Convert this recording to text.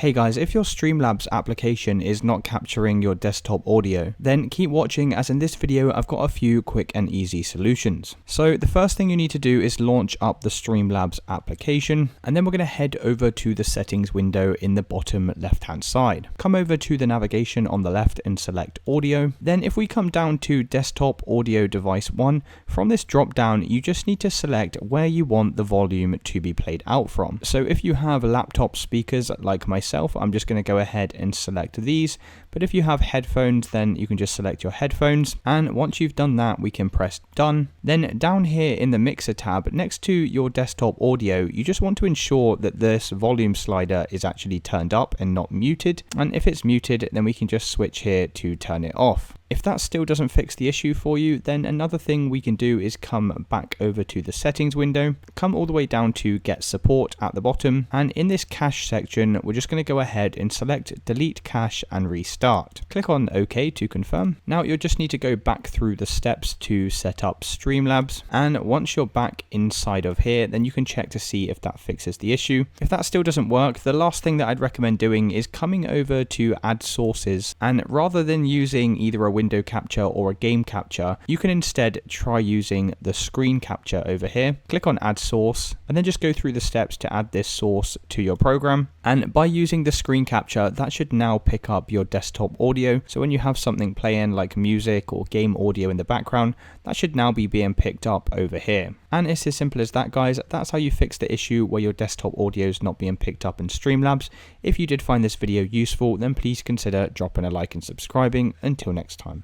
Hey guys, if your Streamlabs application is not capturing your desktop audio, then keep watching, as in this video I've got a few quick and easy solutions. So the first thing you need to do is launch up the Streamlabs application, and then we're going to head over to the settings window in the bottom left hand side. Come over to the navigation on the left and select audio. Then if we come down to desktop audio device 1, from this drop down you just need to select where you want the volume to be played out from. So if you have laptop speakers like myself, I'm just going to go ahead and select these, but if you have headphones then you can just select your headphones, and once you've done that we can press done. Then down here in the mixer tab next to your desktop audio, you just want to ensure that this volume slider is actually turned up and not muted, and if it's muted then we can just switch here to turn it off. If that still doesn't fix the issue for you, then another thing we can do is come back over to the settings window, come all the way down to get support at the bottom, and in this cache section we're just going to go ahead and select delete cache and restart. Click on OK to confirm. Now you'll just need to go back through the steps to set up Streamlabs, and once you're back inside of here then you can check to see if that fixes the issue. If that still doesn't work, the last thing that I'd recommend doing is coming over to add sources, and rather than using either a window capture or a game capture, you can instead try using the screen capture over here. Click on add source and then just go through the steps to add this source to your program, and by using the screen capture that should now pick up your desktop audio. So when you have something playing like music or game audio in the background, that should now be being picked up over here. And it's as simple as that, guys. That's how you fix the issue where your desktop audio is not being picked up in Streamlabs. If you did find this video useful, then please consider dropping a like and subscribing. Until next time.